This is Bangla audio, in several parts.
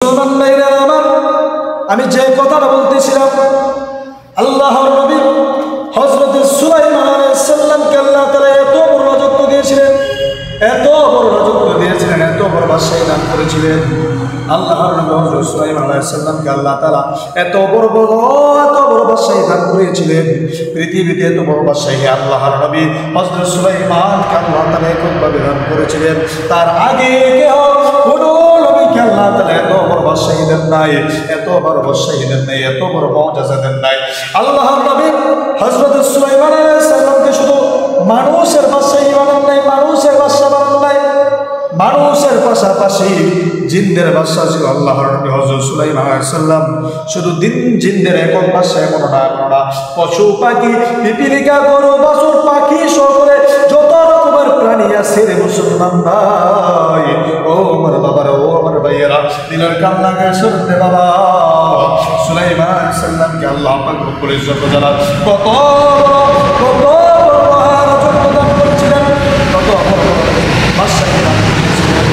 মুসলমান ভাইরা আমার, আমি যে কথাটা বলতেছিলাম, আল্লাহর নবী হযরত সুলাইমান আলাইহিস সালামকে আল্লাহ তাআলা এত বড় রাজত্ব দিয়েছিলেন, এত বড় রাজত্ব দিয়েছিলেন, এত বড় বাদশাহী দান করেছিলেন। আল্লাহর নবী হযরত সুলাইমান আলাইহিস সালামকে আল্লাহ তাআলা এত বড় বাদশাহী দান করেছিলেন। পৃথিবীতে এত বড় বাদশাহী আল্লাহর নবী হযরত সুলাইমানকে আল্লাহ তাআলা এককভাবে দান করেছিলেন। তার আগে কেউ কোনো নবীকে আল্লাহ তাআলা এত বড় বাদশাহী দেন নাই, এত বড় বাদশাহী দেন নাই, এত বড় মুআজিজা দেন নাই। আল্লাহর নবী হযরত সুলাইমান আলাইহিস সালামকে শুধু মানুষের বাদশাহী বানান নাই, মানুষের বাদশা বানান নাই, মানুষের পাশাপাশি জিনদের বাদশা ছিল আল্লাহর নবী হযরত সুলাইমান আলাইহিস সালাম। শুধু জিনদের একক বাদশা এমন না, পশু পাখি, পিপিলিকা, গরু, বাছুর, পাখি সকলে যত রকমের প্রাণী আছে রে মুসলমান ভাই, ও আমার বাবারা, ও আমার ভাইয়েরা, দিলের কান্নাকে শুনতে বাবা, সুলাইমান আলাইহিস সালামকে আল্লাহ পাক রব্বুল ইজ্জত জালাল কত রাজত্ব দান করেছিলেন, কত বাদশাহী দান করেছিলেন।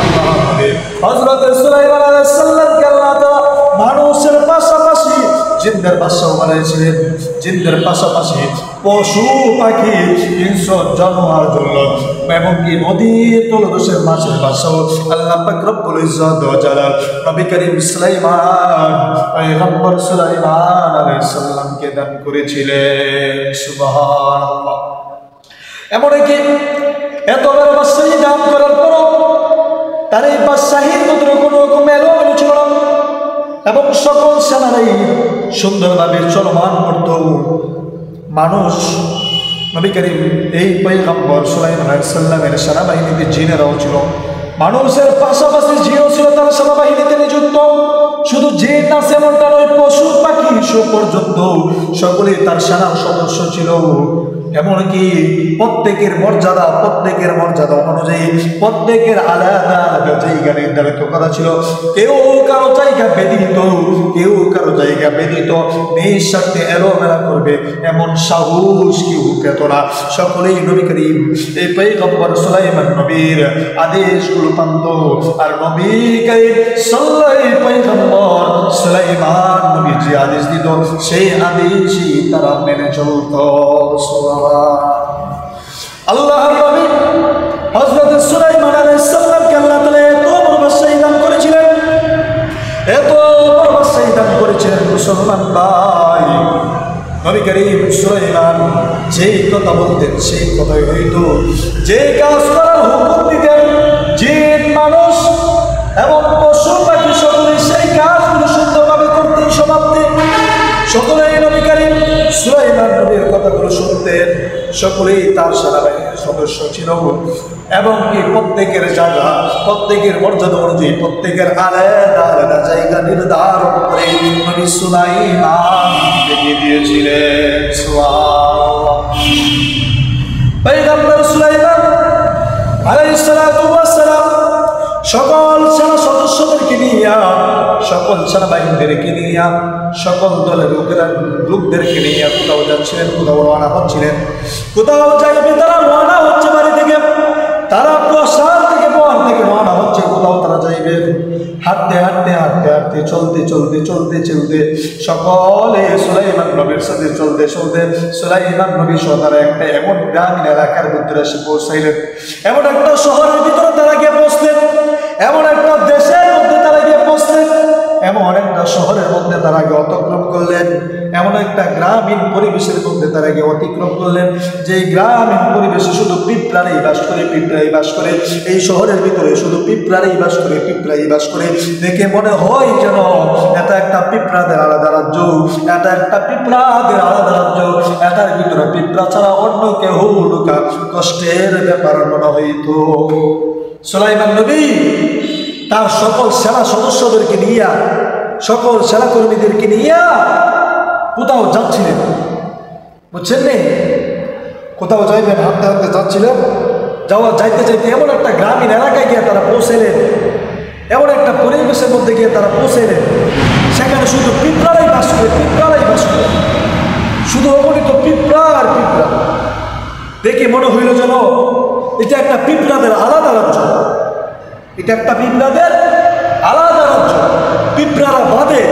আল্লাহর নবী হযরত সুলাইমান আলাইহিস সালামকে আল্লাহ তাআলা মানুষের পাশাপাশি জিনদের বাদশাও বানিয়েছিলেন, জিনদের পাশাপাশি পশু পাখি, ইনসান, জানোয়ার, জল্লদ, এমনকি নদীর তলদেশের মাছের বাদশাও আল্লাহ পাক রব্বুল ইজ্জত জালাল নবী করিম সুলাইমান, পয়গম্বর সুলাইমান আলাইহিস সালামকে দান করেছিলেন। সুবহানাল্লাহ। এমনকি এত বড় বাদশাহী দান করার পরও তার এই বাদশাহীর মধ্যে কোনো রকম এলোমেলো ছিল না এবং সকল সেনারাই সুন্দরভাবে চলমান করত। মানুষ, নবী করিম এই পয়গম্বর সুলাইমান আলাইহিস সালামের সেনাবাহিনীতে জিনেরাও ছিল, মানুষের পাশাপাশি জিনও ছিল তার সেনাবাহিনীতে নিযুক্ত। শুধু জিন না, এমনটা নয়, পশু পাখি পর্যন্ত সকলেই তার সেনার সদস্য ছিল। এমনকি প্রত্যেকের মর্যাদা অনুযায়ী প্রত্যেকের আলাদা আলাদা জায়গা নির্ধারিত করা ছিল। কেউ কারো জায়গা বেদিত নিঃস্বার্থে এলোমেলা করবে এমন সাহস কেউ পেত না। সকলেই নবী করিম এই পয়গম্বর সুলাইমান নবীর আদেশগুলো মানত, আর নবী করিম পয়গম্বর সুলাইমান নবী যে আদেশ দিত সেই আদেশই তারা মেনে চলত। আল্লাহর নবী হযরত সুলাইমান আলাইহিস সালামকে আল্লাহ তাআলা এত বড় বাদশাহী দান করেছিলেন, এত বড় বাদশাহী দান করেছিলেন। মুসলমান ভাই, নবী করিম সুলাইমান যেই কথা বলতেন সেই কথাই হইত, যে কাজ করার হুকুম দিতেন জিন, মানুষ এবং পশু পাখি সকলে সেই কাজগুলো সুন্দরভাবে করতেন, সমাপ্তি সকলেই নবী করিম সুলাইমান নবীর কথাগুলো শুনতেন। সকলেই তার সেনাবাহিনীর সদস্য ছিল এবং কি প্রত্যেকের জায়গা, প্রত্যেকের মর্যাদা অনুযায়ী প্রত্যেকের আলাদা আলাদা জায়গা নির্ধারণ করে নবী সুলাইমান দেখিয়ে দিয়েছিলেন। পয়গম্বর সুলাইমান আলাইহিস সালাতু ওয়াস সালাম সকল সেনা সদস্যদেরকে নিয়ে, সকল সেনাবাহিনীদেরকে নিয়ে, সকল দলের লোকদেরকে নিয়ে কোথাও যাচ্ছিলেন, কোথাও রওনা হচ্ছিলেন। কোথাও যাইবে তারা রওনা হচ্ছে বাড়ি থেকে, তারা প্রসাদ থেকে বন থেকে রওনা হচ্ছে, কোথাও তারা যাইবে। হাঁটতে হাঁটতে হাঁটতে হাঁটতে চলতে চলতে চলতে চলতে সকলে সুলাইমান নবীর সাথে চলতে চলতে সুলাইমান নবী সহ তারা একটা এমন গ্রামীণ এলাকার ভিতরে এসে পৌঁছাইলেন, এমন একটা শহরের ভিতরে তারা গিয়ে পৌঁছলেন, এমন একটা দেশের মধ্যে তারা গিয়ে পৌঁছলেন, এমন একটা শহরের মধ্যে তারা গিয়ে অতিক্রম করলেন, এমন একটা গ্রামীণ পরিবেশের মধ্যে তারা গিয়ে অতিক্রম করলেন যে গ্রামীণ পরিবেশে শুধু পিঁপড়ারাই বাস করে। এই শহরের ভিতরে শুধু পিঁপড়ারাই বাস করে। দেখে মনে হয় যেন এটা একটা পিঁপড়াদের আলাদা রাজ্য, এটার ভিতরে পিঁপড়া ছাড়া অন্য কেউ ঢোকা কষ্টের ব্যাপার মনে হইত। সুলাইমান নবী তার সকল সেনা সদস্যদেরকে নিয়ে, সকল সেনাকর্মীদেরকে নিয়ে কোথাও যাচ্ছিলেন, বুঝছেন নি? কোথাও যাইবেন, হাঁটতে হাঁটতে যাচ্ছিলেন, যাইতে যাইতে এমন একটা গ্রামীণ এলাকায় গিয়ে তারা পৌঁছালেন, এমন একটা পরিবেশের মধ্যে গিয়ে তারা পৌঁছালেন, সেখানে শুধু পিঁপড়ারাই বাস করে, শুধু অগণিত পিঁপড়া আর পিঁপড়া। দেখে মনে হইল যেন এটা একটা পিঁপড়াদের আলাদা রাজ্য, এটা একটা পিঁপড়াদের আলাদা রাজ্য। পিঁপড়ারা বাঁধে,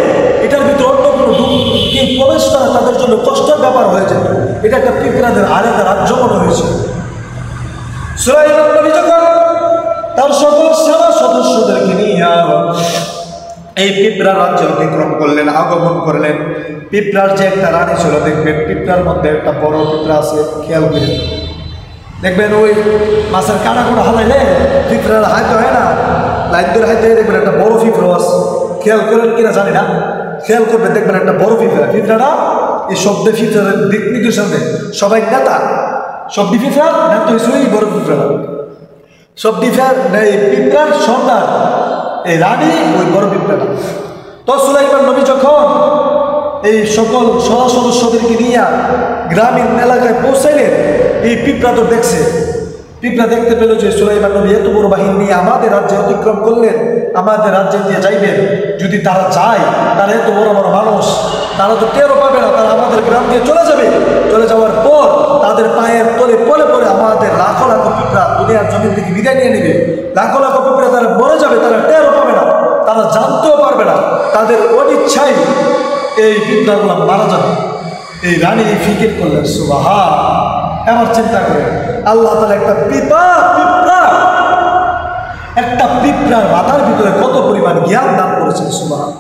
এটার ভিতরে অন্য কোনো কি প্রবেশ করা তাদের জন্য কষ্টের ব্যাপার হয়ে যেত। এটা একটা পিঁপড়াদের আলাদা রাজ্য মনে হয়েছে। সুলাইমান নবী যখন তার সকল সেনা সদস্যদেরকে নিয়ে এই পিঁপড়ার রাজ্যে অতিক্রম করলেন, আগমন করলেন। পিঁপড়ার যে একটা রানী ছিল, দেখবেন পিঁপড়ার মধ্যে একটা বড় পিঁপড়া আছে, খেয়াল করে দেখবেন। ওই মাছের কাটা কোটা হালাইলে পিঁপড়ার হাইতে হয় না, লাইন ধরে হাইতে দেখবেন একটা বড় পিঁপড়া আছে। খেয়াল করেন কিনা জানি না, খেয়াল করবেন দেখবেন একটা বড় পিঁপড়া। পিঁপড়াটা এই শব্দে পিঁপড়ার দিক নির্দেশনে সবাই নেতা, সব পিঁপড়া নেতা হয়েছে ওই বড় পিঁপড়া। সব পিঁপড়ার সন্তান এই রানী ওই বড় পিঁপড়াটা। তো সুলাইমান নবী যখন এই সকল সদস্যদেরকে নিয়ে গ্রামীণ এলাকায় পৌঁছাইলেন, এই পিঁপড়া তো দেখছে। পিঁপড়া দেখতে পেল যে সুলাইমান নবী এত বড় বাহিনী নিয়ে আমাদের রাজ্যে অতিক্রম করলেন, আমাদের রাজ্যে দিয়ে যাইবেন। যদি তারা যায়, তারা এত বড় বড় মানুষ, তারা তো টেরও পাবে না, তারা আমাদের গ্রাম দিয়ে চলে যাবে। চলে যাওয়ার পর তাদের পায়ের তলে পলে পরে আমাদের লাখো লাখো পিঁপড়া দুনিয়ার জমিন থেকে বিদায় নিয়ে নেবে। লাখো লাখো পিঁপড়া তারা মরে যাবে, তারা টেরও পাবে না, তারা জানতেও পারবে না। তাদের অনিচ্ছায় এই পিঁপড়াগুলো মারা যাবে। এই রানী ফিকির করলেন, সুবহান। এবার চিন্তা করেন, আল্লাহ তাআলা একটা পিঁপড়ার মাথার ভিতরে কত পরিমাণ জ্ঞান দান করেছেন, সুবহান।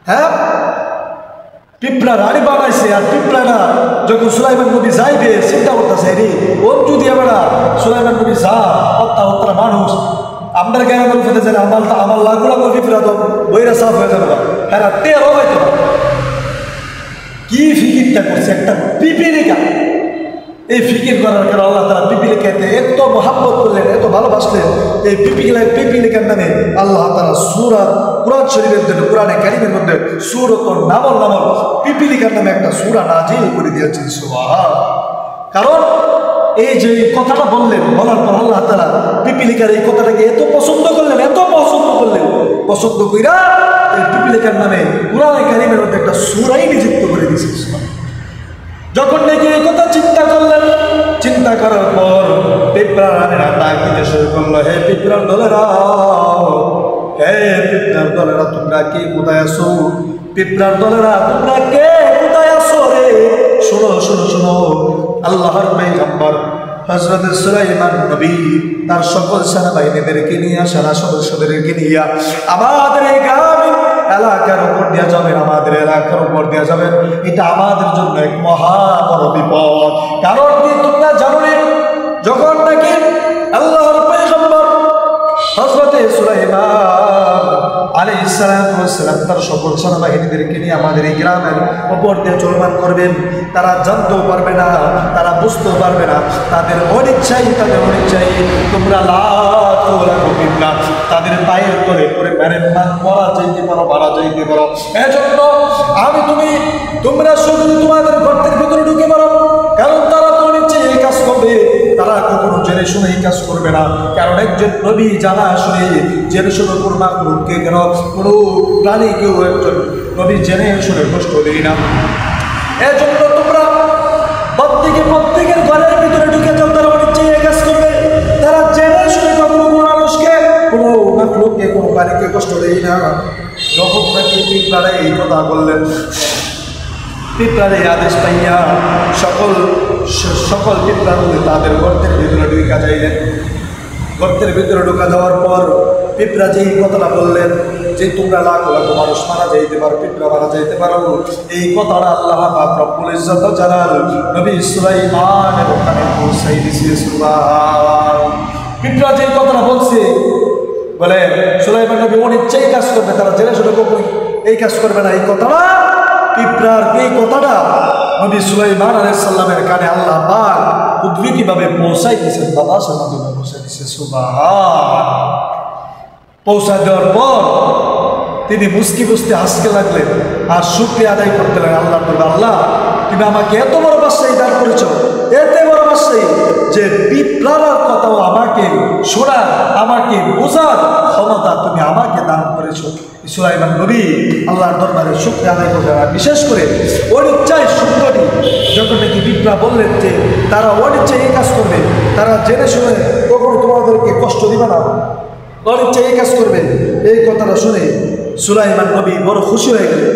হ্যাঁ, পিঁপড়া রানী বানাইছে। আর পিঁপড়াটা যখন সুলাইমান নবী যাইবে চিন্তা করতেছে, রে ওর যদি আমরা সুলাইমান নবী যা হত্যা মানুষ আপনার গ্রামের ফেলে যায়, আমার লাগু লাগু পিঁপড়া তো বইরা সাফ হয়ে যাবে না। হ্যাঁ, টেরও হয়তো কি ফিকিরটা করছে একটা পিপিলিকা। এই ফিকির করার কারণে আল্লাহ তাআলা পিপিলিকাতে এত মহাব্বত করলেন, এত ভালোবাসলেন। এই পিপিলিকার নামে আল্লাহ তাআলা সূরা কুরআন শরীফের মধ্যে, কুরআনে কারীমের মধ্যে সূরাতুন নামল পিপিলিকার নামে একটা সূরা নাজিল করে দিয়েছেন, সুবহান। কারণ এই যে কথাটা বলার পর আল্লাহ তাআলা পিপিলিকার এই কথাটাকে এত পছন্দ করলেন, পছন্দ কইরা এই পিপিলিকার নামে কুরআনে কারীমের মধ্যে একটা সূরাই নিযুক্ত করে দিয়েছেন। যখন নাকি এই কথা চিন্তা করলেন, চিন্তা করার পর পিঁপড়া রানীরা ডাক দিতে শুরু করলো, হে পিঁপড়ার দলেরা, তোমরা কে কোথায় আসো? পিঁপড়ার দলেরা তোমরা কে কোথায় আসো রে? শোনো, আল্লাহর পয়গম্বর হযরত সুলাইমান নবী তার সকল সেনাবাহিনীদেরকে নিয়ে, সেনা সদস্যদেরকে নিয়ে আমাদের এই গ্রামীণ এলাকার উপর দিয়ে যাবেন, আমাদের এলাকার উপর দিয়ে যাবেন। এটা আমাদের জন্য এক মহা বড় বিপদ। কারণ কি তোমরা জানো না, যখন নাকি আল্লাহর পয়গম্বর হযরত সুলাইমান আলাইহিস সালাম তার সকল সেনাবাহিনীদেরকে নিয়ে আমাদের এই গ্রামের উপর দিয়ে চলমান করবেন, তারা জানতেও পারবে না, তারা বুঝতেও পারবে না। তাদের অনিচ্ছাই তোমরা তাদের পায়ের তলে পরে মারা যাইতে পারো। এজন্য তোমরা শুধু তোমাদের গর্তের ভিতরে ঢুকে পারো। কারণ তারা তো অনিচ্ছাই এই কাজ করবে, তারা কখনো জেনে শুনে এই কাজ করবে না। কারণ একজন নবী জানা শুনে জেনে শুনে কোনো মাখলুককে, কেন কোনো প্রাণীকেও একজন নবী জেনে শুনে কষ্ট দেয় না। এজন্য তোমরা প্রত্যেকের ঘরের ভিতরে ঢুকে যাও, তারা অনিচ্ছাই এই কাজ করবে। তারা জেনে শুনে কখনো কোনো মানুষকে, কোনো মাখলুককে, কোনো প্রাণীকে কষ্ট দেয় না। যখন নাকি পিঁপড়ারা এই কথা বললেন, পিঁপড়ারে আদেশ পাইয়া সকল পিঁপড়াগুলি তাদের গর্তের ভিতরে ঢুকা যাইলেন। গর্তের ভিতরে ঢুকা যাওয়ার পর পিঁপড়া যেই কথাটা বললেন যে তোমরা লাখো লাখো মানুষ মারা যাইতে পারো, পিঁপড়া মারা যাইতে পারো, এই কথাটা আল্লাহ পাক রব্বুল ইজ্জত ওয়া জালাল নবী সুলাইমানের ওখানে পৌঁছাই দিয়েছে। সুবহান। পিঁপড়া যেই কথাটা বলছে, বলে সুলাইমান নবী অনিচ্ছাই কাজ করবে, তারা জেনে শুনে কখনো এই কাজ করবে না। এই কথাটা পিঁপড়ার এই কথাটা নবী সুলাইমান আলাইহিস সালামের কানে আল্লাহ পাক কুদরতিভাবে পৌঁছাই দিয়েছেন। বাবা সামাদুল্লাহ পৌঁছাই দিয়েছে। সুবহান। পৌঁছা দেওয়ার পর তিনি মুস্কি হাসতে লাগলেন আর শুকরিয়া আদায় করতে লাগলেন আল্লাহ। আল্লাহ, তুমি আমাকে এত বড় বাদশাহী দান করেছ, এত বড় বাদশাহী যে পিঁপড়ার কথাও আমাকে শোনার, আমাকে বোঝার ক্ষমতা তুমি আমাকে দান করেছো। সুলাইমান নবী আল্লাহর দরবারে শুকরিয়া আদায় করলেন। বিশেষ করে অনিচ্ছায় সুন্দরী যখন নাকি পিঁপড়া বললেন যে তারা অনিচ্ছায় এই কাজ করবে, তারা জেনে শুনে কখনো তোমাদেরকে কষ্ট দিবে না, অনিচ্ছায় এই কাজ করবে, এই কথাটা শুনে সুলাইমান নবী বড় খুশি হয়ে গেলেন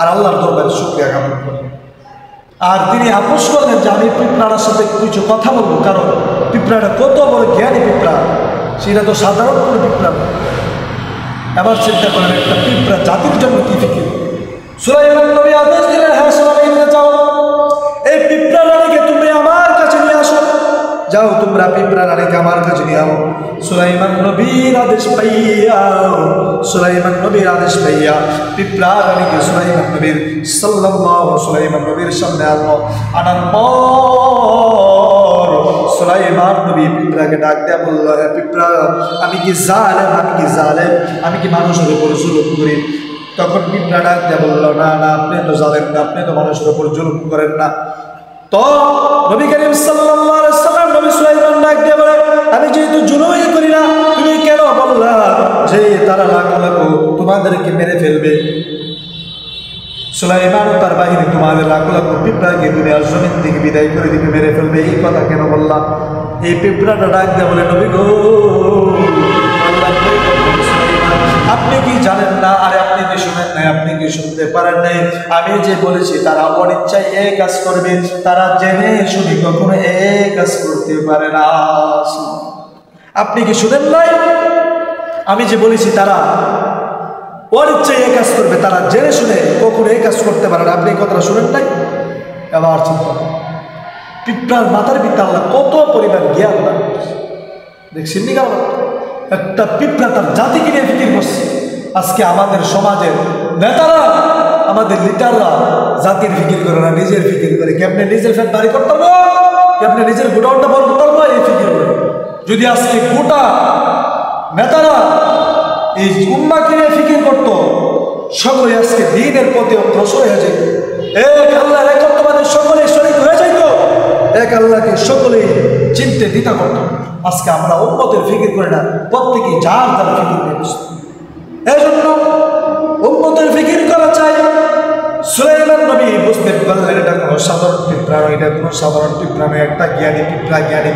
আর আল্লাহর দরবারে শুকরিয়া জ্ঞাপন করলেন। আর তিনি আপোষ করলেন যে আমি পিঁপড়ার সাথে কিছু কথা বলবো, কারণ পিঁপড়াটা কত বড় জ্ঞানী পিঁপড়া, সেটা তো সাধারণ কোনো পিঁপড়া না। এবার চিন্তা করেন একটা পিঁপড়া জাতির জন্য কি ফিকির। সুলাইমান নবী আদেশ দিলেন, হ্যাঁ সুলাইমান যাও, এই পিঁপড়া রানীকে তুমি আমার কাছে নিয়ে আসো, যাও তোমরা পিঁপড়া রানীকে আমার কাছে নিয়ে আও। সুলাইমান নবীর আদেশ পাইয়া পিঁপড়া রানীকে সুলাইমান নবীর সুলাইমান নবীর সামনে আনলো। আনার পর সুলাইমান নবী পিঁপড়াকে ডাক দেয়া বলল, হে পিঁপড়া, আমি কি জালেম, আমি কি মানুষের উপর জুলুম করি? তখন পিঁপড়া ডাক দেয়া বলল, না না, আপনি তো জালেম না, আপনি তো মানুষের উপর জুলুম করেন না। তো নবী করিম সাল্লাল্লাহু আলাইহি ওয়াসাল্লাম নবী সুলাইমান ডাক দিয়ে বলে, আমি যেহেতু জুলুমই করি না, তুমি কেন বললা যে তারা লাখ লাখ তোমাদেরকে মেরে ফেলবে? সুলাইমান ও তার বাহিনী তোমাদের লাখ লাখ পিঁপড়াকে দুনিয়ার জমিন থেকে বিদায় করে দিবে, মেরে ফেলবে, এই কথা কেন বললা? এই পিঁপড়াটা ডাক দিয়ে বলে, নবী গো, আপনি কি জানেন না? আরে আপনি কি শুনেন নাই? আপনি কি শুনতে পারেন নাই? আমি যে বলেছি তারা অনিচ্ছায় এই কাজ করবে, তারা জেনে শুনে কখনো এই কাজ করতে পারে না। আপনি কি শুনেন নাই? আমি যে বলেছি তারা অনিচ্ছায় এই কাজ করবে, তারা জেনে শুনে কখনো এই কাজ করতে পারে না। আপনি এই কথাটা শুনেন নাই? এবার চিন্তা, পিঁপড়ার মাথার ভিতরে আল্লাহ কত পরিমাণ জ্ঞান দান করছে, দেখছেন নি? একটা পিঁপড়া তার জাতিকে নিয়ে ফিকির করছে। আজকে আমাদের সমাজের নেতারা, আমাদের লিডাররা জাতির ফিকির করে না, নিজের ফিকির করে। কেমনে নিজের ফ্যাট বাড়ি করতে পারবো, কেমনে নিজের গোডাউনটা বড় করতে পারবো, এই ফিকির করে। যদি আজকে গোটা নেতারা এই উম্মাকে নিয়ে ফিকির করতো, সকলে আজকে দিনের প্রতি অগ্রসর হয়ে যেত, এক আল্লাহর একত্ববাদে সকলে শরীক হয়ে যেত, এক আল্লাহকে সকলেই চিনতে দ্বিধা করত। আজকে আমরা উম্মতের ফিকির করি না, প্রত্যেকে যার তার ফিকির নিয়ে ব্যস্ত। এই জন্য উম্মতের ফিকির করা চাই। সুলাইমান নবী বুঝতে পারলেন এটা কোনো সাধারণ পিঁপড়া নয়, এটা কোনো সাধারণ পিঁপড়া নয়, একটা জ্ঞানী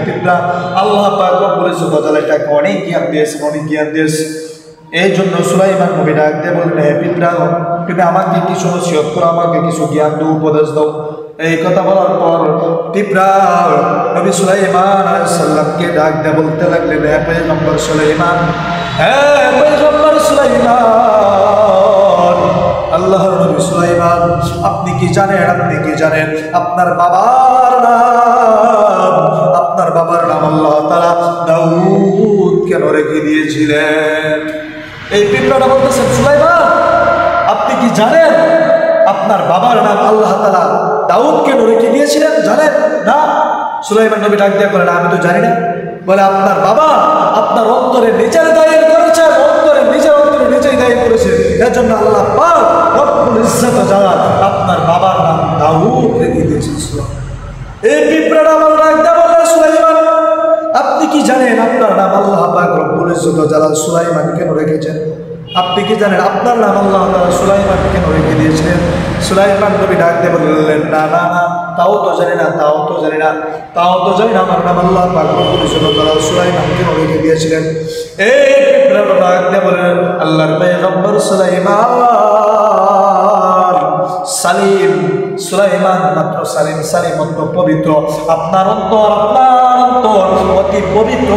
পিঁপড়া। আল্লাহ পাক রব্বুল ইজ্জত এটাকে অনেক জ্ঞান দিয়েছে। এই জন্য সুলাইমান নবী ডাক দিয়ে বললেন, হে পিঁপড়া, তুমি আমাকে কিছু নসিহত করো, আমাকে কিছু জ্ঞান দাও, উপদেশ দাও। এই কথা বলার পর পিঁপড়া নবী সুলাইমান আলাইহিস সালামকে ডাক দিয়ে বলতে লাগলেন, হে পয়গম্বর সুলাইমান, আল্লাহর নবী সুলাইমান, আপনি কি জানেন আপনার বাবার নাম আল্লাহ তাআলা দাউদ কেন রেখে দিয়েছিলেন? এই পিঁপড়াটা বলতেছেন, সুলাইমান, আপনি কি জানেন আপনার বাবার নাম আল্লাহ তাআলা দাউদ কেন রেখে দিয়েছিলেন? জানেন না? সুলাইমান নবী ডাক দিয়ে বলেন, আমি তো জানি না। বলে, আপনার বাবা আপনার অন্তরে নিজের দায়ের করেছে, নিজের অন্তরে নিজেই দায়ের করেছে, এর জন্য আল্লাহ পাক রব্বুল ইজ্জত জালাল আপনার বাবার নাম দাউদ রেখে দিয়েছেন। এই পিঁপড়াটা আমার ডাক দিয়ে বলে, সুলাইমান, আপনি কি জানেন আপনার নাম আল্লাহ পাক রব্বুল ইজ্জত জালাল সুলাইমান কেন রেখেছেন? আপনি কি জানেন আপনার নাম আল্লাহ তাআলা সুলাইমান কেন রেখে দিয়েছিলেন? সুলাইমান নবী ডাক দিয়ে বললেন, না, তাও তো জানি না, আমার নাম আল্লাহ পাক রব্বুল ইজ্জত জালাল সুলাইমান কেন রেখে দিয়েছিলেন? এই পিঁপড়াটা ডাক দিয়ে বলেন, আল্লাহর পয়গম্বর সুলাইমান মাত্র সালিম অন্ত পবিত্র, আপনার অন্তর অতি পবিত্র।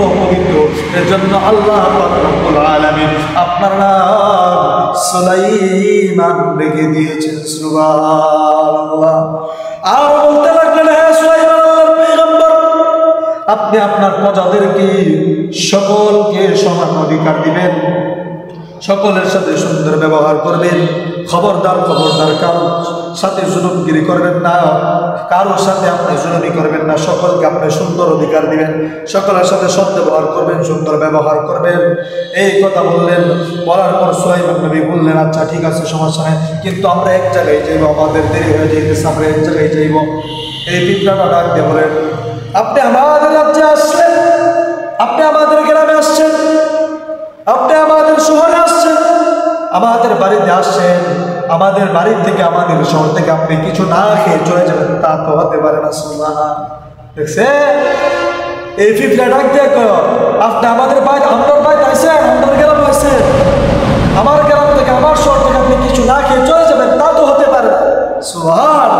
এর জন্য আল্লাহ পাক রব্বুল আলামিন আপনার নাম সুলাইমান রেখে দিয়েছেন। সুবহানাল্লাহ। আর বলতে লাগলেন, হ্যাঁ সুলাইমান, আল্লাহর পয়গম্বর, আপনি আপনার প্রজাদেরকে সকলকে সমান অধিকার দিবেন, সকলের সাথে সুন্দর ব্যবহার করবেন। খবরদার কারোর সাথে জুলুমগিরি করবেন না, কারোর সাথে আপনি জুলুমি করবেন না, সকলকে আপনি সুন্দর অধিকার দিবেন, সকলের সাথে সৎ ব্যবহার করবেন, সুন্দর ব্যবহার করবেন। এই কথা বলার পর সুলাইমান নবী বললেন, আচ্ছা ঠিক আছে, সমস্যা নেই, কিন্তু আমরা এক জায়গায় যাইব, আমাদের দেরি হয়ে যাইতেছে, আমরা এক জায়গায় যাইব। এই পিঁপড়াটা ডাক দিয়ে বলেন, আপনি আমাদের রাজ্যে আসছেন, আপনি আমাদের গ্রামে আসছেন, আপনি আমাদের শহরে আসছেন, আমাদের বাড়িতে আসছেন, আমাদের বাড়ি থেকে আমাদের শহর থেকে আপনি কিছু না খেয়ে চলে যাবেন, তা তো হতে পারে না। সুবহানাল্লাহ। দেখছে এই পিঁপড়া ডাক দিয়ে, আপনি আমাদের বাড়ি, আপনার বাড়িতে আসেন, আপনার গ্রামে আসেন, আমার গ্রাম থেকে আমার শহর থেকে আপনি কিছু না খেয়ে চলে যাবেন, তা তো হতে পারে না। সুবহান।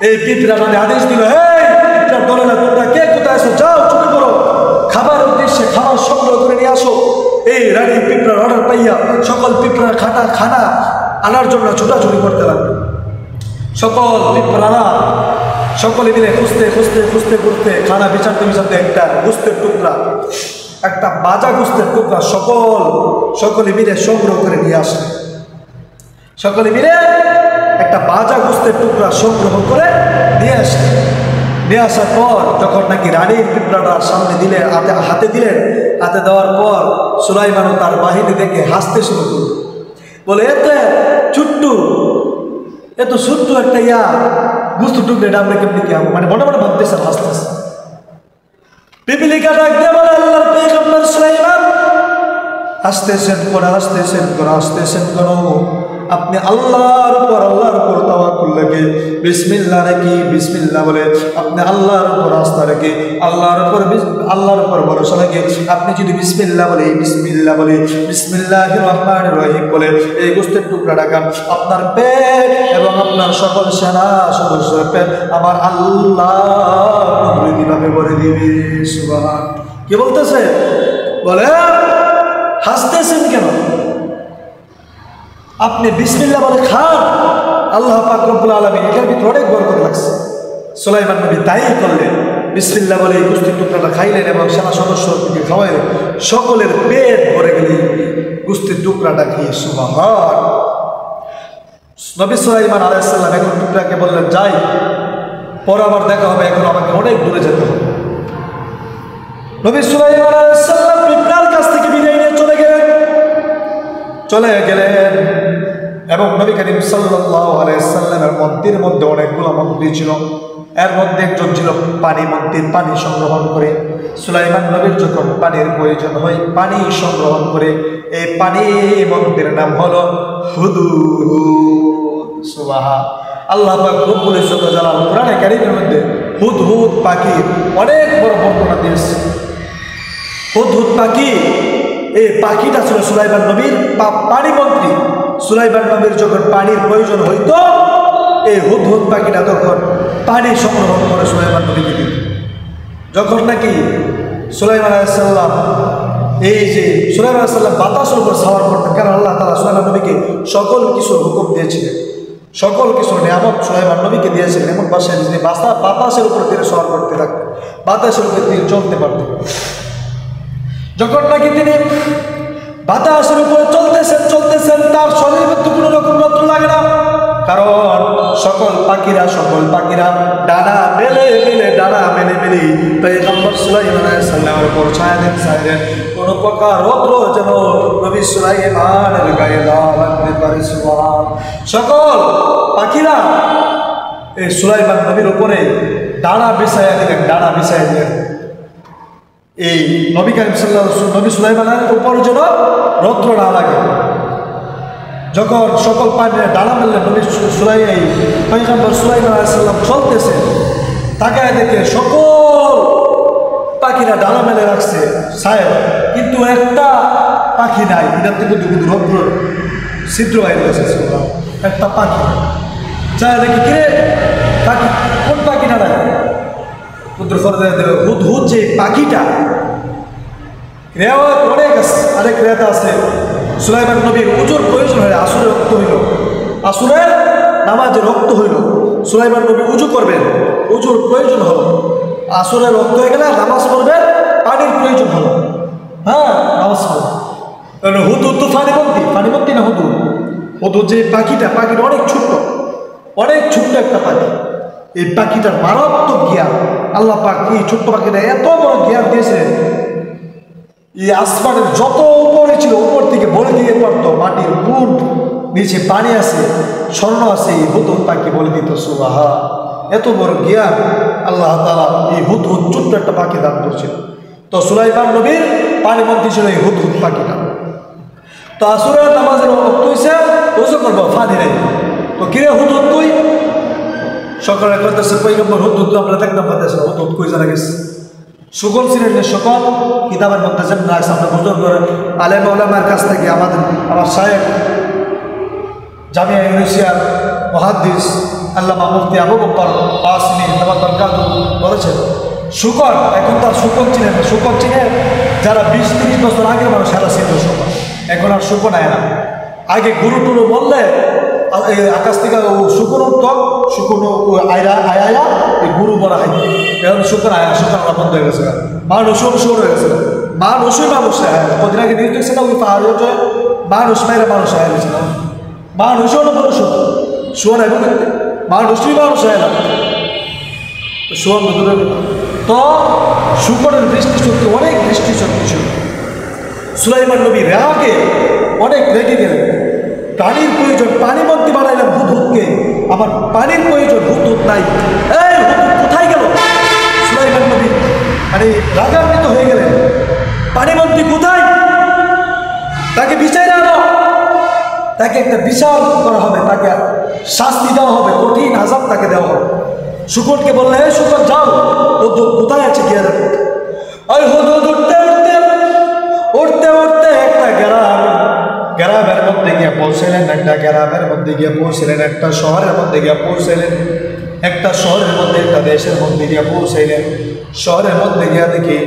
এই পিঁপড়া মানে আদেশ দিল, এই পিঁপড়ার দলেরা তোমরা কে কোথায় আছো, যাও ছুটে পড়ো, খাবার উদ্দেশ্যে খাবার সংগ্রহ করে নিয়ে আসো। এই রানী পিঁপড়ার অর্ডার পাইয়া সকল পিঁপড়ার খানা আনার জন্য ছোটাছুটি করতে লাগলো। সকল পিঁপড়ারা সকলে মিলে খুঁজতে খানা বিচারতে একটা গোস্তের টুকরা, একটা বাজা গোস্তের টুকরা সকলে মিলে সংগ্রহ করে নিয়ে আসে। সকলে মিলে একটা বাজা গোস্তের টুকরা সংগ্রহ করে নিয়ে আসে। নিয়ে আসার পর যখন নাকি রানীর পিঁপড়াটার সামনে দিলেন, হাতে দিলেন, হাতে দেওয়ার পর সুলাইমানও তার বাহিনী দেখে হাসতে শুরু করল। বলে এত ছোট্ট একটা বুঝতে টুকরে এটা আমরা কেমনি কি মানে মনে মনে ভাবতেছে, হাসতেছে। পিপিলিকা ডাক দিয়ে বলে, আল্লাহর পয়গম্বর সুলাইমান, হাসতেছেন কেন? আপনি আল্লাহর উপর তাওয়াক্কুল রেখে বিসমিল্লাহ রেখে বিসমিল্লাহ বলে আপনি আল্লাহর উপর আস্থা রেখে আল্লাহর উপর ভরসা রেখে আপনি যদি বিসমিল্লাহ বলে বিসমিল্লাহির রহমানির রহিম বলে এই গোস্তের টুকরাটা খান, আপনার পেট এবং আপনার সকল সেনা সদস্যের পেট আমার আল্লাহ কুদরতিভাবে ভরে দিবে। সুবহান। কি বলতেছে? বলে হাসতেছেন কেন? আপনি বিসমিল্লাহ বলে খান, আল্লাহ পাক রব্বুল আলামিন এটার ভিতরে অনেক বরকত লাগছে। সুলাইমান নবী তাই করলেন, বিসমিল্লাহ বলে এই গোস্তের টুকরাটা খাইলেন এবং সেনা সদস্যকে খাওয়াইলেন, সকলের পেট ভরে গেলে গোস্তের টুকরাটা খেয়ে। সুবহান। নবী সুলাইমান আলাইহিস সালাম এখন টুকরাকে বললেন, যাই, পরে আবার দেখা হবে, এখন আমাকে অনেক দূরে যেতে হবে। নবী সুলাইমান আলাইহিস সালাম পিঁপড়ার কাছ থেকে বিদায় নিয়ে চলে গেলেন এবং নবী করিম সাল্লাল্লাহু আলাইহি সাল্লামের মন্ত্রীর মধ্যে অনেকগুলো মন্ত্রী ছিল। এর মধ্যে একজন ছিল পানি মন্ত্রী, পানি সংগ্রহণ করে। সুলাইমান নবীর যখন পানির প্রয়োজন হয় পানি সংগ্রহণ করে। এই পানি মন্ত্রীর নাম হলো হুদহুদ। সুবহান। আল্লাহ পাক রব্বুল ইজ্জত ওয়া জালাল কোরআনে কারীমের মধ্যে হুদহুদ পাখির অনেক বড় বর্ণনা দিয়েছে। হুদহুদ পাখি, এই পাখিটা ছিল সুলাইমান নবীর পানি মন্ত্রী। সুলাইমান নবীর যখন পানির প্রয়োজন হইতো এই হুদহুদ পাখিটা তখন পানি সংগ্রহণ করে সুলাইমান নবীকে দিত। যখন নাকি সুলাইমান আলাইহিস সালাম সুলাইমান আলাইহিস সালাম বাতাসের উপর সাওয়ার করতেন, কারণ আল্লাহ তাআলা সুলাইমান নবীকে সকল কিছুর হুকুম দিয়েছিলেন, সকল কিছুর নিয়ামত সুলাইমান নবীকে দিয়েছিলেন। এমন বাসায় তিনি বাতাসের উপর তিনি সওয়ার করতে থাকতেন, বাতাসের উপর তিনি চলতে পারতেন। যখন নাকি তিনি বাতাসের উপরে চলতেছেন তার শরীরের মধ্যে কোনো রকম রত্ন লাগে না, কারণ সকল পাখিরা ডানা মেলে পয়গম্বর সুলাইমান আলাইহিস সালামের উপর ছায়া দেন, কোন প্রকার রত্ন যেন নবী সুলাইমানের গায়ে লাগতে পারে। সুবহান। সকল পাখিরা এই সুলাইমান নবীর উপরে ডানা বিছায়া দিলেন। এই নবী করিম নবী সুলাইমানের উপর যেন রত্ন না লাগে। যখন সকল পাখিরা ডানা মেললেন, নবী পয়গম্বর সুলাইমান আলাইহিস সালাম চলতেছে, তাকায় দেখে সকল পাখিরা ডানা মেলে রাখছে ছায়া, কিন্তু একটা পাখি নাই। এটার থেকে দুধ রত্ন ছিদ্র হয়ে গেছে। একটা পাখি ছায়া দেখে কিরে পাখি, কোন পাখিটা নাই? হুদহুদ যে পাখিটা রেওয়ায়ত অনেক আছে। আরেক রেওয়ায়ত আছে সুলাইমান নবীর উজুর প্রয়োজন হলে আসরে রক্ত হইল, আসরের নামাজে রক্ত হইল, সুলাইমান নবী উজু করবেন, উজুর প্রয়োজন হলো, আসরের রক্ত হয়ে গেলে নামাজ পড়বেন, পানির প্রয়োজন হলো, হ্যাঁ নামাজ পড়বেন। হুদহুদ তো পানিমন্ত্রী না হুদহুদ যে পাখিটা অনেক ছোট্ট একটা পাখি। এই পাখিটার মারাত্মক জ্ঞান, আল্লাহ পাক এই ছোট্ট পাখিটা এত বড় জ্ঞান দিয়েছে, এই আসমানের যত উপরে ছিল উপর থেকে বলে দিয়ে পারতো, মাটির বুট নিচে পানি আছে, স্বর্ণ আছে, এই হুদহুদ পাখি বলে দিত। সুবহান। এত বড় জ্ঞান আল্লাহ তাআলা এই হুদহুদ ছোট্ট একটা পাখি দান করছিল। তো সুলাইমান নবীর পানি মন্ত্রী ছিল এই হুদহুদ পাখিটা। তো আসরের নামাজের ওয়াক্ত হইছে, ওযু করবো, পানি নাই। তো কিরে হুদহুদ কই? সকলে করতেছে পয়গম্বর হুদহুদ আমরা দেখতাম পাইতেছে, হুদহুদ কই জানা গেছে। সকল শ্রেণীর সকল কিতাবের মধ্যে যেমন আমরা বুঝতে আলেম ওলামার কাছ থেকে আমার সাহেব জামিয়া ইউনিভার্সিটির মুহাদ্দিস আল্লামা মুফতি আবু বকর কাসিমি বলেছেন, শুকর, এখন তার শুকর চিনেন না। শুকর চিনে যারা 20-30 বছর আগের মানুষ, এরা ছিল শুকর। এখন আর শুকর আয় না। আগে গুরু টুরু বললে আকাশ থেকে শুকর উঠত, শুকর আয়া এই গুরু বলা হয়। এখন শুকর আয়া, শুকর আনা বন্ধ হয়ে গেছে। মানুষও শুরু হয়ে গেছে, মানুষই মানুষ আয়। কদিন আগে নিউজ দেখছে না, ওই পাহাড়ি অঞ্চলে মানুষ মেরে মানুষ আয় গেছিল। মানুষও না মানুষ শোন, এখন মানুষই মানুষ আয় না শোন। তো শুকরের দৃষ্টিশক্তি, অনেক দৃষ্টিশক্তি ছিল। সুলাইমান নবী রাগে অনেক রেগে গেলেন। পানির প্রয়োজন, পানি মন্ত্রী বানাইলাম হুদহুদকে, আমার পানির প্রয়োজন, হুদহুদ নাই। এই হুদহুদ কোথায় গেল? সুলাইমান নবী মানে রাগান্বিত হয়ে গেলেন, পানি মন্ত্রী কোথায়? তাকে বিচারে আনো, তাকে একটা বিচার করা হবে, তাকে শাস্তি দেওয়া হবে, কঠিন আযাব তাকে দেওয়া হবে। শুকরকে বললে, এই শুকর যাও, হুদহুদ কোথায় আছে গিয়ে দেখো। ওই হুদহুদ উঠতে উঠতে উঠতে উঠতে একটা গ্রামের মধ্যে গিয়ে পৌঁছলেন, একটা গ্রামের মধ্যে গিয়ে পৌঁছলেন, একটা শহরের মধ্যে গিয়ে পৌঁছলেন, একটা শহরের মধ্যে, একটা দেশের মধ্যে গিয়ে পৌঁছাইলেন। শহরের মধ্যে গিয়ে দেখি,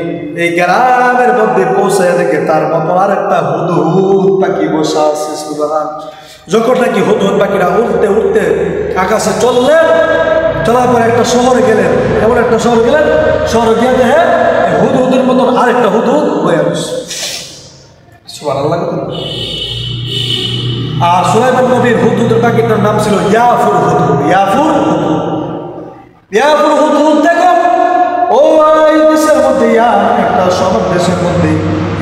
এই গ্রামের মধ্যে পৌঁছায় দেখে তার মতো আর একটা হুদহুদ পাখি বসা আছে। সুবহান। যখন নাকি হুদহুদ পাখিরা উঠতে উঠতে আকাশে চললেন, চলার পরে একটা শহরে গেলেন, এমন একটা শহরে গেলেন, শহরে গিয়ে দেখে হুদহুদের মতন আরেকটা হুদহুদ হয়ে আসছে। সুবহানাল্লাহ। আর সুলাইমান নবীর হুদহুদের পাখিটার নাম ছিল ইয়াফুর হুদহুদ। ইয়াফুর হুদহুদ, ইয়াফুর হুদহুদ। দেখো ওই দেশের মধ্যে, একটা শহর দেশের মধ্যে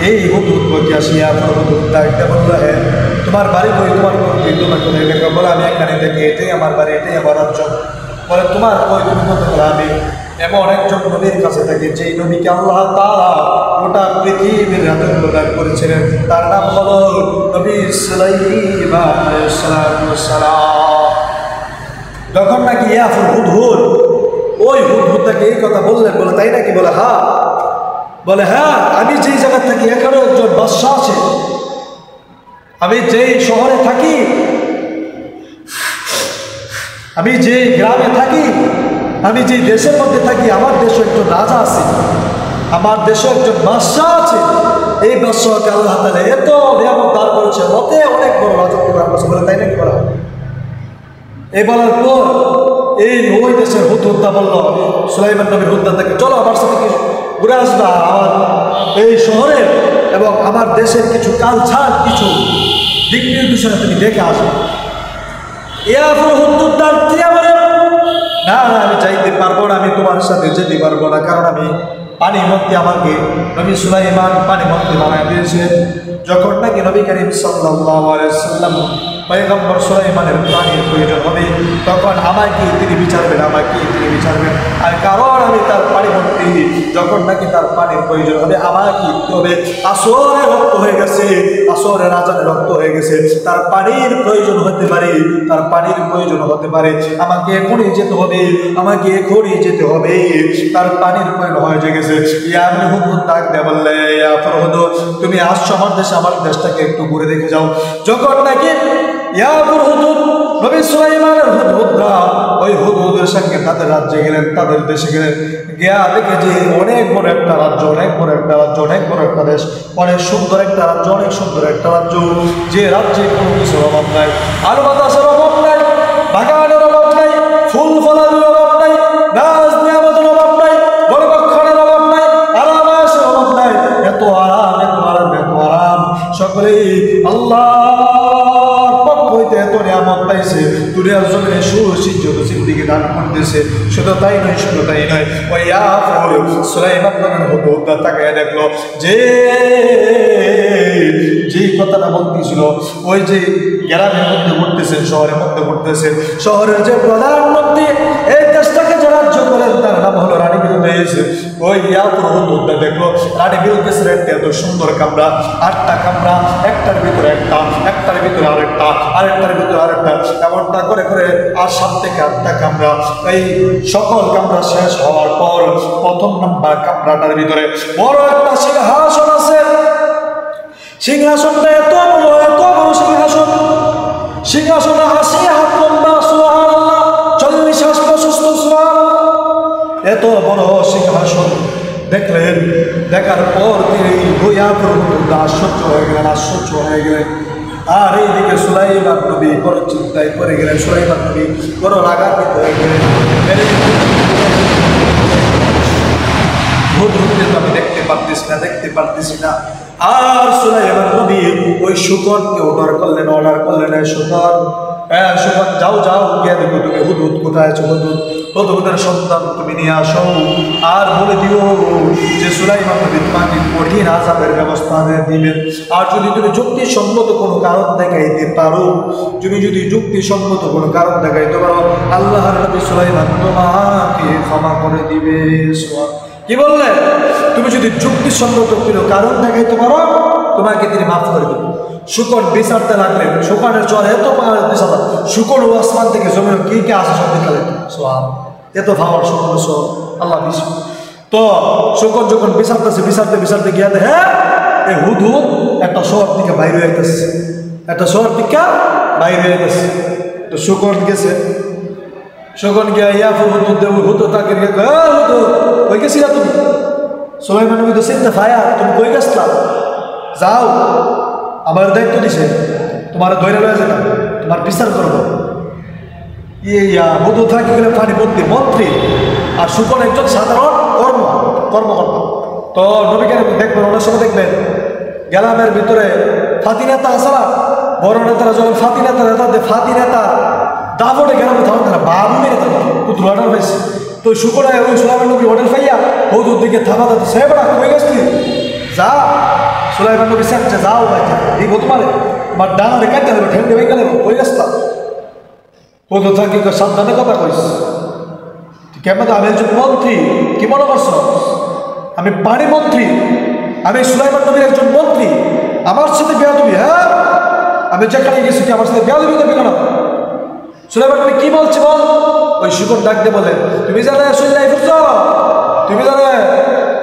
এই হুদহুদ বলতে আসি। ইয়াফুর হুদহুদ ডাকতে বললো, হ্যাঁ তোমার বাড়ি কই, তোমার কই, তোমার কোথায় দেখো? বলে আমি এখানে দেখি, এটাই আমার বাড়ি, এটাই আমার রাজ্য। বলে তোমার কই, তুমি কোথায়? বলে আমি এমন একজন নবীর কাছে থাকি, যেই নবীকে আল্লাহ তাআলা গোটা পৃথিবীর হাতে প্রদান করেছিলেন, তার নাম হলো নবী সুলাইমান আলাইহিস সালাম। যখন নাকি ইয়াফুর হুদহুদ ওই হুদহুদটাকে এই কথা বললেন, বলে তাই নাকি? বলে হ্যাঁ। বলে হ্যাঁ, আমি যেই জায়গায় থাকি এখানে একজন বাদশা আছে, আমি যেই শহরে থাকি, আমি যে গ্রামে থাকি, আমি যে দেশের মধ্যে থাকি, আমার দেশে একজন রাজা আছে, আমার দেশে একজন বাদশা আছে। এই বাদশাকে আল্লাহ তাআলা এত নিয়ামত দান করেছে, ওতে অনেক বড় রাজত্ব দান করেছে। বলে তাই নাকি? বলা এই বলার পর এই ওই দেশের হুদহুদটা বলল সুলাইমান নবীর হুদহুদটাকে, চলো আমার সাথে কি ঘুরে আসবা আমার এই শহরের এবং আমার দেশের কিছু কালচার, কিছু দিক নির্দেশনা তুমি দেখে আসবে। ইয়াফুর হুদহুদ ডাক দিয়া বলে, না না আমি যাইতে পারবো না, আমি তোমার সাথে যেতে পারবো না, কারণ আমি পানি মন্ত্রী, আমাকে নবী সুলাইমান পানি মন্ত্রী বানায় দিয়েছে। যখন নাকি নবী করিম সাল্লাল্লাহু আলাইহি ওয়াসাল্লাম পয়গম্বর সুলাইমানের পানির প্রয়োজন হবে, তখন আমাকে তিনি বিচারবেন, আমাকে তিনি বিচারবেন। আর কারণ আমি তার পানি মন্ত্রী, যখন নাকি তার পানির প্রয়োজন হবে, আমাকে কি হবে? আসরের রক্ত হয়ে গেছে, আসরের আজানের রক্ত হয়ে গেছে, তার পানির প্রয়োজন হতে পারে, তার পানির প্রয়োজন হতে পারে, আমাকে এখনই যেতে হবে, আমাকে এখনই যেতে হবে, তার পানির প্রয়োজন হয়ে গেছে। ইয়াফুর হুদহুদ ডাক দিয়ে বললে, ইয়াফুর হুদহুদ তুমি আসছো আমার দেশে, আমার দেশটাকে একটু ঘুরে দেখে যাও। যখন নাকি ইয়াফুর হুদহুদ নবী সুলাইমানের হুদহুদরা ওই হুদহুদের সঙ্গে তাদের রাজ্যে গেলেন, তাদের দেশে গেলেন, গিয়া দেখে যে অনেক বড় একটা রাজ্য, অনেক বড় একটা রাজ্য, অনেক বড় একটা দেশ, অনেক সুন্দর একটা রাজ্য, অনেক সুন্দর একটা রাজ্য, যে রাজ্যে কোনো কিছুর অভাব নাই, আর বাতাসের অভাব নাই, বাগানের অভাব নাই, ফুল ফলাদের অভাব নাই, গাছ নিয়ামতের অভাব নাই, বরকক্ষণের অভাব নাই, আরামাসের অভাব নাই, এত আরাম, এত আরাম, এত আরাম, সকলেই আল্লাহর পক্ষ হইতে এত নিয়ামত পাইছে, দুনিয়ার জমিনে সুসজ্জিত জিন্দেগি দান করতেছে। শুধু তাই নয়, শুধু তাই নয়, ওই ইয়াফুর সুলাইমান নামের হুদহুদটা তাকায় দেখলো যে যেই কথাটা বলতেছিল, ওই যে গ্রামের মধ্যে ঘুরতেছে, শহরের মধ্যে ঘুরতেছে, শহরের যে প্রধানমন্ত্রী এই দেশটাকে যে রাজ্য করেন, তার নাম হলো রানী বিলকিস। ওই ইয়াফুর হুদহুদটা দেখলো রানী বিলকিসের একটা এত সুন্দর কামরা, 8টা কামরা, একটার ভিতরে একটা, একটার ভিতরে আরেকটা, আরেকটার ভিতরে আরেকটা, এমনটা করে করে আর 7 থেকে 8টা কামরা। এই সকল কামরা শেষ হওয়ার পর প্রথম নাম্বার কামরাটার ভিতরে বড় একটা সিংহাসন আছে। সিংহাসনটা এত বড় সিংহাসন, সিংহাসনে হাসি, হাত লম্বা, সুবহানাল্লাহ, 40 হাস প্রশস্ত, সুবহানাল্লাহ। এত বড় সিংহাসন দেখলেন, দেখার পর তিনি আশ্চর্য হয়ে গেলেন, আশ্চর্য হয়ে গেলেন। আর এইদিকে সুলাইমান নবী বড় চিন্তায় পড়ে গেলেন, সুলাইমান নবী বড় রাগান্বিত হয়ে গেলেন। আমি দেখতে পারতেছি না। আর সুলাইমান নবী ওই শুকরকে অর্ডার করলেন, শুকর, শুকর যাও গিয়ে দেখো তুমি হুদহুদ কোথায় আছো, হুদহুদের সন্তান তুমি নিয়ে আসো, আর বলে দিও যে সুলাইমান নবী তোমাকে কঠিন আযাবের ব্যবস্থা দিবেন। আর যদি তুমি যুক্তিসম্মত কোনো কারণ দেখাইতে পারো, আল্লাহর নবী সুলাইমান তোমাকে ক্ষমা করে দিবে। কি বললেন? তুমি যদি যুক্তিসম্মত কোনো কারণ দেখাইতে পারো, তোমাকে তিনি মাফ করে দেবেন। শুকর বিচারতে লাগলেন, শুকরের জ্বর এত পাহাড়ের বিচার, শুকর ও আসমান থেকে জমিন কি আসে সব দেখালেন, এত ভাবার শুকর সব আল্লাহ বিশ। তো শুকর যখন বিচারতে গিয়ে হ্যাঁ এই হুদহুদ একটা শহর থেকে বাইরে হইতেছে, তো শুকর গেছে, শুকর গিয়া ইয়াফুর হুদহুদ দেব, হুদহুদ তাকে হুদহুদ কই গেছিলা তুমি? সুলাইমান নবী তো চিন্তা ফায়া, তুমি কই গেছলা? যাও, আমার দায়িত্ব দিছে, তোমার ধৈর্য লয়ে যেতাম, তোমার বিচার করবো। হুদহুদ থাকি গেলে পানি মন্ত্রী, আর শুকর একজন সাধারণ কর্মকর্তা। তো নবীকে দেখবেন, অনেক সময় দেখবেন গ্রামের ভিতরে ফাতি নেতা আসা, বড় নেতারা যখন ফাতি নেতা দাবটে গ্রামে তখন তারা বাবু মেরে তারা পুত্র অর্ডার পাইছে। তো শুকর ওই সুলাইমান নবী অর্ডার পাইয়া হুদহুদ দিকে থামা দাঁড়াতে, সে বেড়া কই গেছলি? যা, সুলাইমান নবী সাথে যাও ভাইটা এই তোমার ডানারে কাটতে দেবো, ঠেন্ডে ভেঙে দেবো, কই গেছতাম? হুদহুদ থাকি সাবধানে কথা কইস, কেমন? আমি একজন মন্ত্রী, কি মনে করছো? আমি পানি মন্ত্রী, আমি সুলাইমান নবীর একজন মন্ত্রী, আমার সাথে বেয়াদবি? হ্যাঁ, আমি যেখানে গেছি কি আমার সাথে বেয়াদবি দেবে কেন? সুলাইমান নবী কি বলছে বল? ওই শুকর ডাক দিয়ে বলে, তুমি জানে সুলাই ফুরছ, তুমি জানে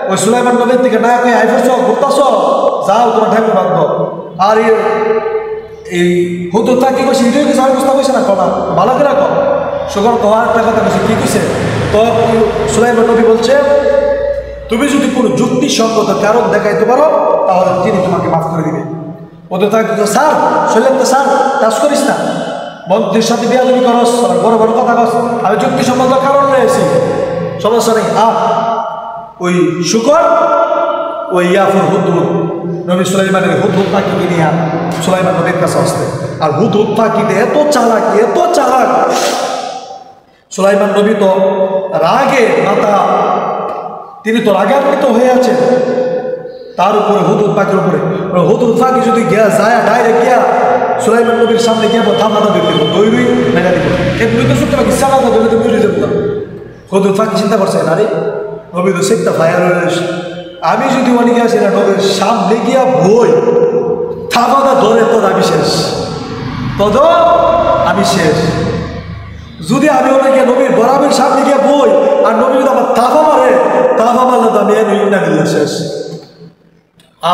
ওই সুলাইমান নবীর থেকে না কে আই ফুরছ, ঘুরতাছ, যাও তোমার ঢাকা বাঁধব। আর এই হুদহুদ কি কইছে, এটাই কিছু আমি বুঝতে পারছি না, কনা ভালো করে কম। শুকর কওয়ার একটা কথা বলছে, কি কইছে? তো সুলাইমান নবী বলছে, তুমি যদি কোনো যুক্তিসঙ্গত কারণ দেখাইতে পারো, তাহলে তিনি তোমাকে মাফ করে দিবে। ওদের থাকতে স্যার শৈলেন তো স্যার কাজ করিস না, মন্ত্রীর সাথে বিয়াদবি করস, বড় কথা কস, আমি যুক্তিসঙ্গত কারণ রয়েছি, সমস্যা নেই। আর ওই শুকর ওই ইয়াফুর হুদহুদ নবী সুলাইমানের হুদহুদ পাখিকে নিয়ে সুলাইমান নবীর কাছে আসতে। আর হুদহুদ পাখিতে এত চালাক, সুলাইমান নবী তো রাগে মাথা, তিনি তো রাগান্বিত হয়ে আছেন, তার উপরে হুদহুদ পাখির উপরে। হুদহুদ পাখি যদি যায় ডাইরেক্ট গিয়া সুলাইমান নবীর সামনে গিয়ে থামা দিব, দৈরই মেঘা দিব, এমনি তো শুনতে পাখি চালা ধরলে তো বুঝে যাবো। হুদহুদ পাখি চিন্তা করছে, আরে নবী তো সেটা ফায়ার হয়ে, আমি যদি অনেকে আসি না নবীর সামনে গিয়া বই থামাটা ধরে তোর আমি শেষ, যদি আমি অনেকে নবীর বরাবর সামনে গিয়ে বই আর নবী যদি আমার তাফা মারলে তো আমি নিলে শেষ।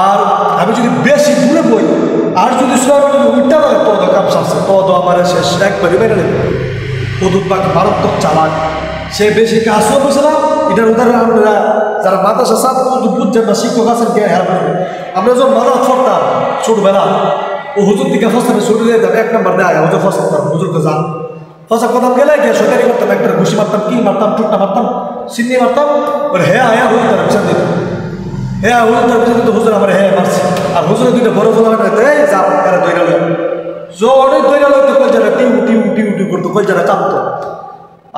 আর আমি যদি বেশি দূরে বই আর যদি উল্টা দেয় তো কাম সারছে, তো আমার শেষ, একবারই বেড়ে নেবে। হুদহুদ পাখি মারাত্মক চালাক, সে বেশি কাজও বসে না। এটার উদাহরণ আমরা যারা মাদ্রাসা ছাত্র বুঝছেন না, শিক্ষক আছেন কে হেরা করবে। আমরা যখন মাদার ছড়তাম ছোটবেলা, ও হুজুর দিকে ফসলামে ছুটে দিয়ে যাবে, 1 নম্বর দেয় হুজুর ফসলাম, হুজুরকে যান ফসা কথা গেলে গিয়ে সরকারি করতাম, একটা ঘুষি মারতাম, কি মারতাম, টুকটা মারতাম, সিন্নি মারতাম, হ্যাঁ হুজুর তার বিচার দিত, হুজুর তার বিচার দিত, হুজুর আমার মারছে। আর হুজুরের দুইটা বড় বড় এই যাও এরা দৈরা লো, অনেক দৈরা লোক কই যারা টিউ করতো, কই যারা কাঁপতো,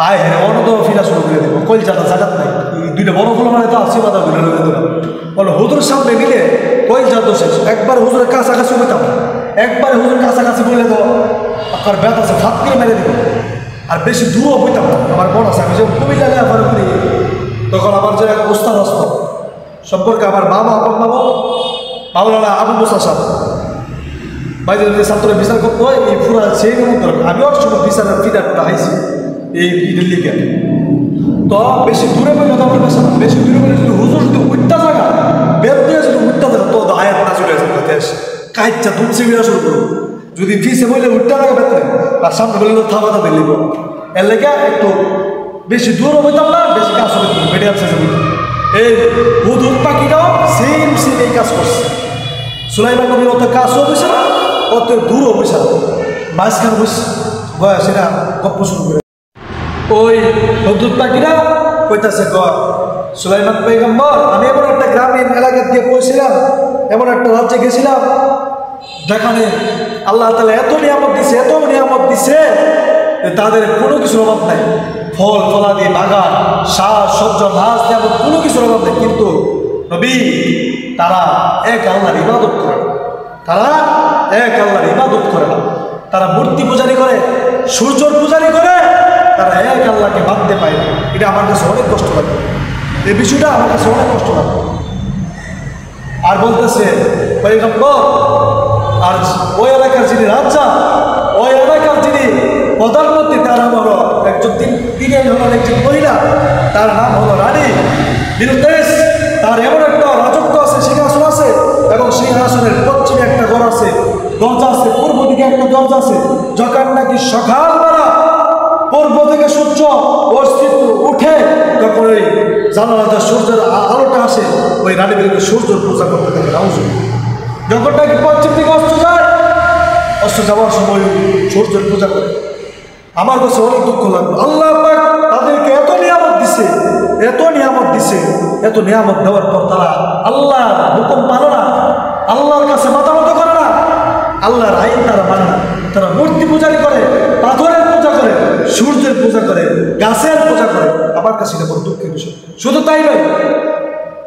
আয় হ্যাঁ অনন্ত ফিরা শুরু করে দেবো, কই যারা জাগাত নাই, দুইটা বড় ফুল মানে তো আসছে মাথা দৈরা লোক বলো হুজুর সামনে নিলে কই যাতো শেষ। একবার হুজুরের কাছাকাছি হইতাম, একবার হুজুর কাছাকাছি বলে তো আপনার ব্যথা আছে ফাঁক দিয়ে মেরে দিব। আর বেশি দূরও হইতাম না, আমার মন আছে, আমি যখন কুমিল্লা লেখাপড়া করি তখন আমার যে উস্তাদ আসতো সম্পর্কে আমার মামা মাওলানা আবু মুসা সাহেব ভাই যে ছাত্র বিচার করতে হয়, এই পুরা সেই মতো আমি ওর সময় বিচারের ফিডারটা হাইছি এই দিল্লিকে। তো বেশি দূরে বলে আমার কাছে না, বেশি দূরে বলে যদি হুজুর যদি উঠটা জায়গা বেদ দিয়ে যদি উঠটা জায়গা তো আয়াত না চলে আসে দেশ কাইচ্ছা তুলসি বিরা শুরু করবো, যদি ফিসে বললে উঠতে লাগে বেতনে আর সামনে বললে থামাতে দিলিব এর লেগে একটু বেশি দূরও হইতাম না, বেশি কাজ হবে মিডিয়াম সাইজে হইতাম। এই হুদহুদ পাখিটাও সেম এই কাজ করছে। সুলাইমান নবীর অত কাজও বসে না, অত দূরও বসে না, মাঝখানে বসে গয়া সেটা গপ্প শুরু করে। ওই হুদহুদ পাখিরা কইতাছে সুলাইমান পয়গম্বর, আমি এমন একটা গ্রামীণ এলাকা দিয়ে পৌঁছিলাম, এমন একটা রাজ্যে গেছিলাম যেখানে আল্লাহ তাআলা এত নিয়ামত দিছে, এত নিয়ামত দিছে তাদের কোনো কিছুর অভাব নাই। ফল ফলাদি বাগান, শ্বাস সহ্য নাচ নিয়ামত কোনো কিছুর অভাব নেই। কিন্তু নবী তারা এক আল্লাহর ইবাদত করে না, তারা এক আল্লাহর ইবাদত করে না, তারা মূর্তি পূজারি করে, সূর্যর পূজারি করে, তারা এক আল্লাহকে মানতে পায় না। এটা আমার কাছে অনেক কষ্ট লাগে, এই বিষয়টা আমার কাছে অনেক কষ্ট লাগে। আর বলতেছে পয়গম্বর, আর ওই এলাকার যিনি রাজা, ওই এলাকার যিনি প্রধানমন্ত্রী, তার নাম হলো একজন দিনের হলেন একজন মহিলা, তার নাম হলো রানী বিলকিস। তার এমন একটা রাজত্ব আছে, সিংহাসন আছে, এবং সিংহাসনের পশ্চিমে একটা ঘর আছে, দরজা আছে, পূর্ব দিকে একটা দরজা আছে। যখন নাকি সকালবেলা পূর্ব থেকে সূর্য অস্তিত্ব উঠে, তখন ওই জানালাতে সূর্যের আলোটা আসে, ওই রানী বিলকিস সূর্যের পূজা করতে থাকে। যখন নাকি পশ্চিম দিকে অস্ত যায়, অস্ত যাওয়ার সময় সূর্যের পূজা করে। আমার কাছে অনেক দুঃখ লাগলো। আল্লাহ পাক তাদেরকে এত নিয়ামত দিছে, এত নিয়ামত দিছে, এত নিয়ামত দেওয়ার পর তারা আল্লাহর হুকুম মানে না, আল্লাহর কাছে মাথা মতো করে না, আল্লাহর আইন তারা মানে না। তারা মূর্তি পূজারি করে, পাথরের পূজা করে, সূর্যের পূজা করে, গাছের পূজা করে। আমার কাছে এটা বড় দুঃখের বিষয়। শুধু তাই নয়,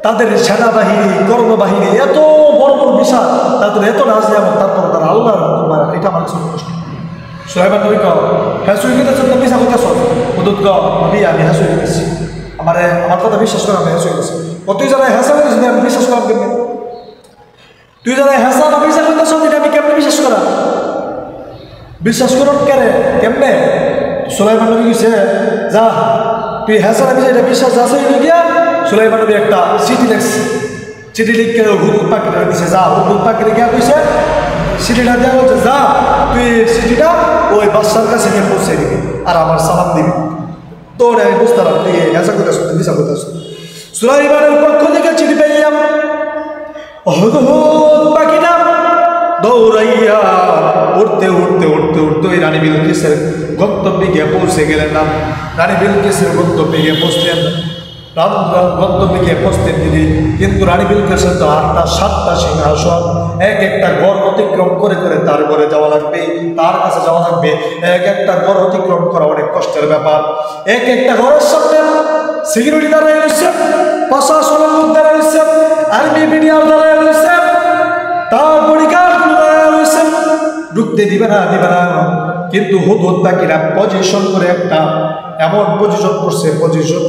তাদের সেনাবাহিনী, কর্মবাহিনী এত বড় বড় বিশাল, তাদের এত নাজ নিয়ামত, তারপর তারা আল্লাহর হুকুম মানে না। এটা আমার কাছে কষ্ট। সুলাইমান নবী কও, হ্যাঁ সুই গেতেছ, তুমি মিশা কইতেছ। হুদহুদ কও, নবী আমি হ্যাঁ সুই গেতেছি, আমার কথা বিশ্বাস করে, আমি হ্যাঁ সুই গেছি। তুই যারা হ্যাঁসা করিস আমি বিশ্বাস করাম কেমনি? তুই যারা হ্যাঁসা না বিশ্বাস করতেছ, আমি কেমনে বিশ্বাস করা? বিশ্বাস করুন কেমনে? সুলাইমান নবী গেছে, যা তুই হ্যাঁসা না এটা বিশ্বাস আছে গিয়া। সুলাইমান নবী একটা চিঠি লিখছে, চিঠি লিখে হুদহুদ পাখিটা দিছে, যা হুদহুদ পাখিটা গিয়া কইছে, চিঠিটা দেওয়া বলছে, যা তুই চিঠিটা ওই বাদশার কাছে নিয়ে পৌঁছে দিবি আর আমার সালাম দিবি। তোর আমি বুঝতে পারলাম তুই হ্যাঁসা করতে আসো, মিশা করতে আসো। সুলাইমানের পক্ষ থেকে চিঠি পেলাম, হুদহুদ পাখিটা দৌড়াইয়া উঠতে উঠতে উঠতে উঠতে ওই রানী বিলকিসের গন্তব্যে গিয়ে পৌঁছে গেলেন না। রানী বিলকিসের গন্তব্যে গিয়ে পৌঁছলেন, গন্তব্যে গিয়ে পৌঁছতেন তিনি। কিন্তু রানী বিলকিসের তো 8টা-7টা সিংহাসন, এক একটা ঘর অতিক্রম করে করে তার ঘরে যাওয়া লাগবে, তার কাছে যাওয়া লাগবে। এক একটা ঘর অতিক্রম করা অনেক কষ্টের ব্যাপার। এক একটা ঘরের সামনে সিকিউরিটি দাঁড়ায় রয়েছে, প্রশাসনের লোক দাঁড়ায় রয়েছে, আর্মি মিডিয়ার দাঁড়ায় রয়েছে, তার বডিগার্ডগুলো দাঁড়ায় রয়েছে, ঢুকতে দিবে না। কিন্তু হুদহুদ পাখিরা পজিশন করে একটা এমন পজিশন করছে, পজিশন